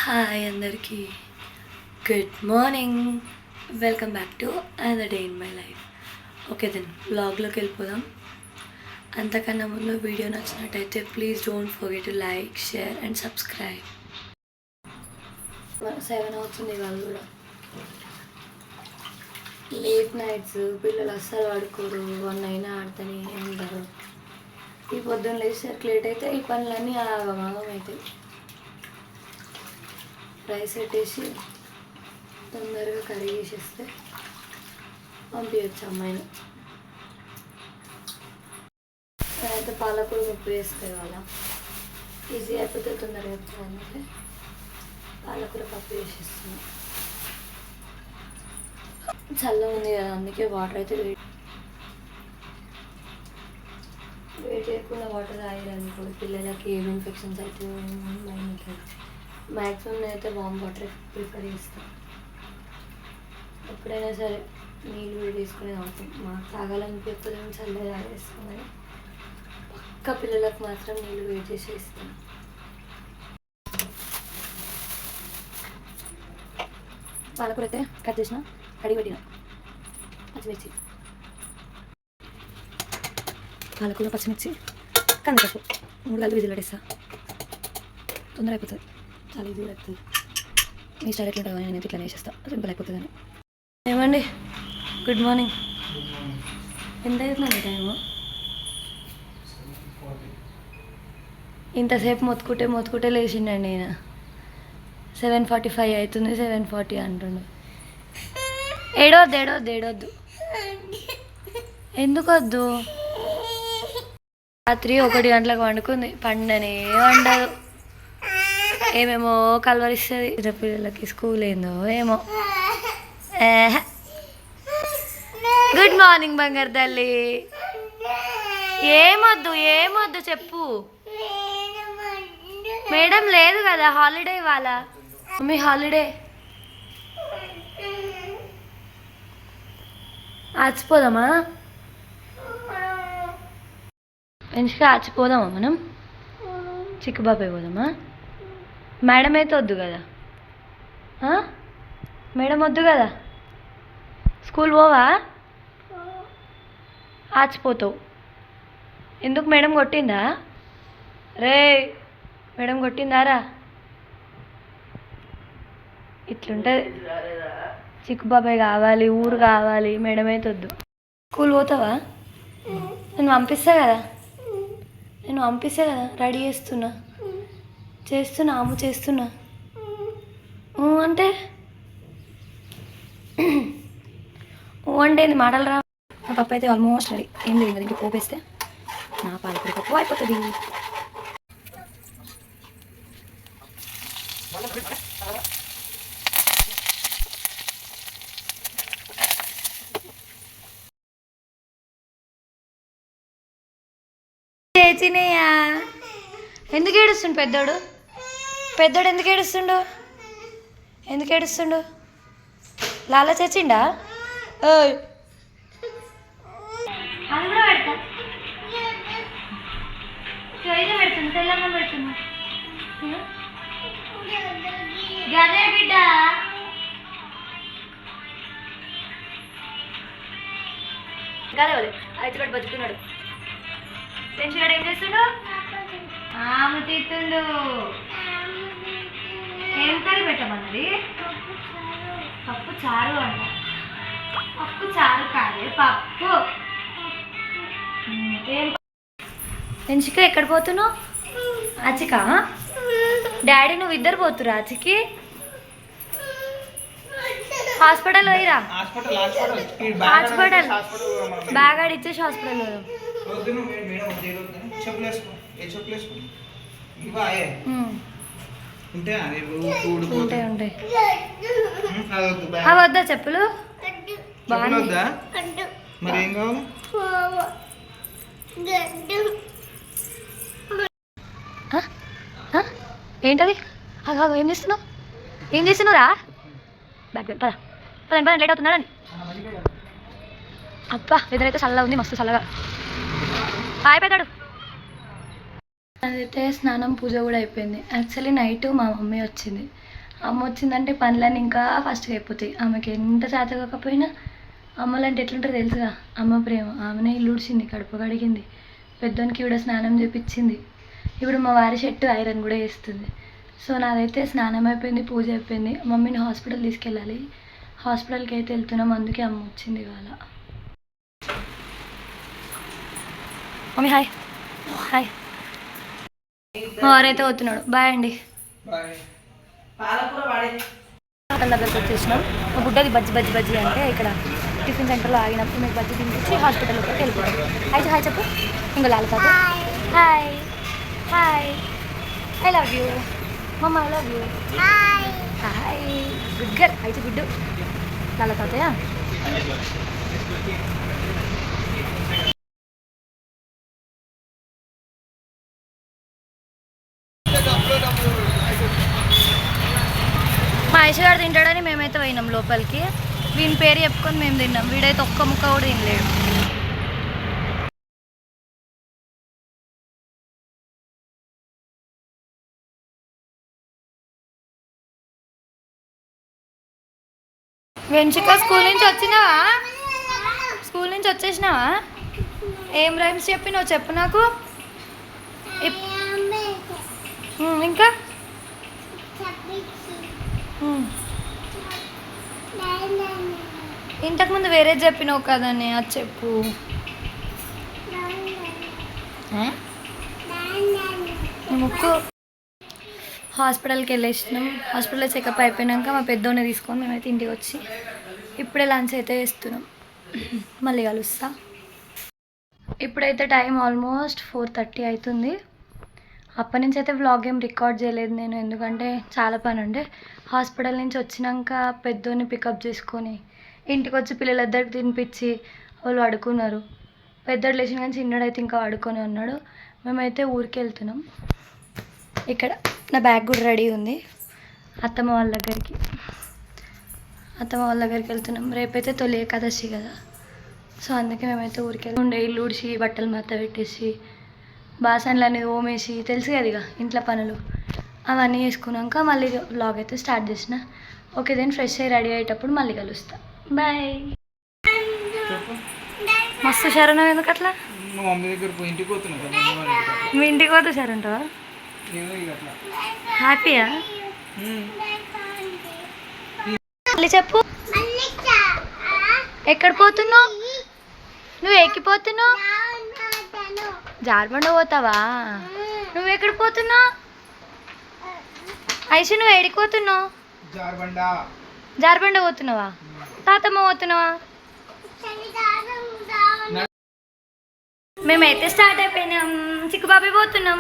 Hi అందరికీ good morning. Welcome back to another day in my life. Okay then వ్లాగ్లోకి వెళ్ళిపోదాం. అంతకన్నా ముందు వీడియో నచ్చినట్టయితే please don't forget to like, share and subscribe. 7 అవుతుంది వాళ్ళు కూడా. లేట్ నైట్స్ పిల్లలు అస్సలు పడుకోరు, 1 అయినా ఆడుతూనే ఉంటారు. ఈ పొద్దున్న లేచేసరికి లేట్ అయితే ఈ పనులన్నీ ఆగమాగం అవుతాయి. రైస్ పెట్టేసి తొందరగా కర్రీ చేసేస్తే పంపించచ్చు అమ్మాయిని. నేనైతే పాలకూర పప్పు వేస్తాయి వాళ్ళ ఈజీ అయిపోతే తొందరగా చెప్తాను, అందుకే పాలకూర పప్పు వేసేస్తున్నాను. చల్లగా ఉంది కదా, అందుకే వాటర్ అయితే వేడి చేయకుండా వాటర్ తాగిరనుకో పిల్లలకి ఏం ఇన్ఫెక్షన్స్ అయితే మైండ్. మ్యాక్సిమం నేనైతే వామ్ వాటర్ ప్రిఫర్ చేస్తాను. ఎప్పుడైనా సరే నీళ్ళు వేడి చేసుకుని తాగుతాం. మాకు తాగాలనిపించకపోతే చల్లగా తాగేస్తాం, కానీ పక్క పిల్లలకు మాత్రం నీళ్ళు వేడి చేసి ఇస్తాను. పాలకూర అయితే కట్ చేసిన, కడిగి పెట్టిన పచ్చిమిర్చి, పాలకూర పచ్చిమిర్చి కందిపప్పు 3 కలిపి విజిల్ పెట్టేస్తా. తొందర అయిపోతుంది, చాలా ఈజీగా అయిపోతుంది. మీ స్టైల్ ఎట్లా ఉంటుంది, నేను ఇట్లా వేసేస్తాను, సింపుల్ అయిపోతుంది. అని ఏమండి, గుడ్ మార్నింగ్. ఎంత అవుతుందండి టైము? ఇంతసేపు మొత్తుకుంటే లేచిండండి ఈయన. 7:45 అవుతుంది, 7:40 అంటుండు. ఏడవద్దు. ఎందుకు వద్దు? రాత్రి 1 గంటలకు వండుకుంది, పండనే వండదు, ఏమేమో కలవరిస్తుంది. పిల్లలకి స్కూల్ ఏందో ఏమో. గుడ్ మార్నింగ్ బంగారు తల్లి. ఏమొద్దు చెప్పు. మేడం లేదు కదా, హాలిడే ఇవాళ. Mummy holiday. ఆచిపోదామా? మంచిగా ఆచిపోదామా మనం? చిక్కుబాబాయ్ పోదామా? మేడం అయితే వద్దు కదా, మేడం వద్దు కదా. స్కూల్ పోవా? ఆచిపోతావు. ఎందుకు? మేడం కొట్టిందా? రే మేడం కొట్టిందారా? ఇట్లుంటుంది. చిక్కుబాబాయ్ కావాలి, ఊరు కావాలి, మేడం అయితే వద్దు. స్కూల్ పోతావా? నేను పంపిస్తా కదా, రెడీ చేస్తున్నా అంటే ఏంది మాటలు రా. నా పప్పు అయితే ఆల్మోస్ట్ రెడీ. ఏం లేదు, ఇంటికి పోపేస్తే నా పాలకూర పప్పు అయిపోతుంది. చేచినయ్యా, ఎందుకు ఏడుస్తుండు పెద్దోడు? ఎందుకు ఏడుస్తుండు? లాలా చేచిండా? గదే బిడ్డ, గదే అయితే కూడా బతుకున్నాడు. టెన్షన్ ఏం చేస్తుండు? ఆమె తీస్తుండు. ఏం కర్రీ పెట్టమన్నది? పప్పు చారు అంట. పప్పు చారు కాదే, పప్పు. ఏం పెంచిక? ఎక్కడ పోతున్నావు? ఆచిక డాడీ నువ్వు ఇద్దరు పోతురా ఆచికి? హాస్పిటల్ పోయిరా. హాస్పిటల్ బ్యాగ్ ఆడిచ్చేసి హాస్పిటల్ పోదాం. ఉంటాయి. అవి వద్దా చెప్పులు? ఏంటది? ఏం చేస్తున్నావు రా? పదండి లేట్ అవుతున్నాడండి. అబ్బా వెదర్ అయితే చల్లగా ఉంది, మస్తు చల్లగా. హాయ్ పెద్దాడు. అదైతే స్నానం పూజ కూడా అయిపోయింది. యాక్చువల్లీ నైట్ మా మమ్మీ వచ్చింది. అమ్మ వచ్చిందంటే పనులన్నీ ఇంకా ఫాస్ట్గా అయిపోతాయి. ఆమెకి ఎంత చేత కాకపోయినా అమ్మలంటే ఎట్లుంటారో తెలుసుగా, అమ్మ ప్రేమ. ఆమెనే ఇల్లు ఊడ్చింది, కడుపు కడిగింది, పెద్దోనికి కూడా స్నానం చేపించింది. ఇప్పుడు మా వారి షర్టు ఐరన్ కూడా వేస్తుంది. సో నాదైతే స్నానం అయిపోయింది, పూజ అయిపోయింది. మమ్మీని హాస్పిటల్ తీసుకెళ్ళాలి. హాస్పిటల్కి అయితే వెళ్తున్నాం, అందుకే అమ్మ వచ్చింది ఇవాళ. Mummy hi. హాయ్. మా వారైతే వస్తున్నాడు. బాయ్ అండి. హోటల్ దగ్గరికి వచ్చేసినాం. మా బుడ్డది బజ్జి బజ్జి బజ్జి అంటే ఇక్కడ టిఫిన్ సెంటర్లో ఆగినప్పుడు మీకు బజ్జి తినిపించి హాస్పిటల్లోకి వెళ్ళిపోయాం. హాయ్ హాయ్ చెప్పు. ఇంకో లాలతాత hi. Hi. I love you mamma. I love you. Hi. Good girl. అయితే గుడ్డు లాలతాతయా. మా ఐషు గారు తింటాడని మేమైతే పోయినాం లోపలికి. వీని పేరు చెప్పుకొని మేము తిన్నాం. వీడైతే ఒక్క ముక్క కూడా తినలేడు. వెంచిక స్కూల్ నుంచి వచ్చినావా? స్కూల్ నుంచి వచ్చేసినావా? ఏం రైమ్స్ చెప్పినావు చెప్పు నాకు. ఇంకా ఇంతకుముందు వేరే చెప్పినావు కదని అది చెప్పు. ముక్కు. హాస్పిటల్కి వెళ్ళేసినాం. హాస్పిటల్లో చెకప్ అయిపోయాక మా పెద్దోని తీసుకొని మేమైతే ఇంటికి వచ్చి ఇప్పుడే లంచ్ అయితే వేస్తున్నాం. మళ్ళీ కలుస్తా. ఇప్పుడైతే టైం ఆల్మోస్ట్ 4:30 అవుతుంది. అప్పటి నుంచి అయితే వ్లాగ్ ఏం రికార్డ్ చేయలేదు నేను, ఎందుకంటే చాలా పని ఉండే. హాస్పిటల్ నుంచి వచ్చినాక పెద్దోని పికప్ చేసుకొని ఇంటికి వచ్చి పిల్లలిద్దరికి తినిపించి వాళ్ళు పడుకున్నారు. పెద్దోడు లేచిన కానీ చిన్నడైతే ఇంకా పడుకొని ఉన్నాడు. మేమైతే ఊరికి వెళ్తున్నాం. ఇక్కడ నా బ్యాగ్ కూడా రెడీ ఉంది. అత్తమ్మ వాళ్ళ దగ్గరికి వెళ్తున్నాం. రేపైతే తొలి ఏకాదశి కదా, సో అందుకే మేమైతే ఊరికి ఉండే ఇల్లు ఊడిచి బట్టలు మత్త పెట్టేసి బాసన్లు అనేది ఓమేసి తెలుసు కదా ఇక ఇంట్లో పనులు అవన్నీ చేసుకున్నాక మళ్ళీ వ్లాగ్ అయితే స్టార్ట్ చేసిన. ఓకే దెన్ ఫ్రెష్ అయ్యి రెడీ అయ్యేటప్పుడు మళ్ళీ కలుస్తా. బాయ్. మస్తు షరణం ఎందుకు అట్లా? మీ ఇంటికి పోతే షరంటావా? హ్యాపీయా? మళ్ళీ చెప్పు. ఎక్కడ పోతున్నావు? నువ్వు ఎక్కిపోతున్నావు? జార్బండ పోతావా? నువ్వు ఎక్కడ పోతున్నావు? ఐషు నువ్వు ఎడికి పోతున్నావు? జార్బండ పోతున్నావా? తాతమ్మ పోతున్నావా? మేమైతే స్టార్ట్ అయిపోయినాం. చిక్కుబాబాయ్ పోతున్నాం.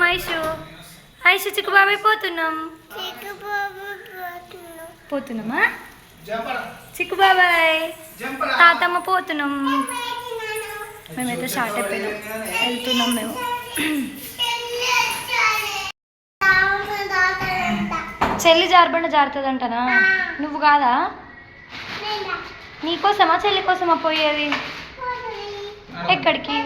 ఐషు చిక్కుబాబాయ్ పోతున్నామా? చిక్కుబాబాయ్ తాతమ్మ పోతున్నాం. మేమైతే స్టార్ట్ అయిపోయినాం, వెళ్తున్నాం మేము. చెల్లి జారబండ జారుతుందంటనా? నువ్వు కాదా? నీకోసమా చెల్లి కోసమా పోయేది? ఎక్కడికి?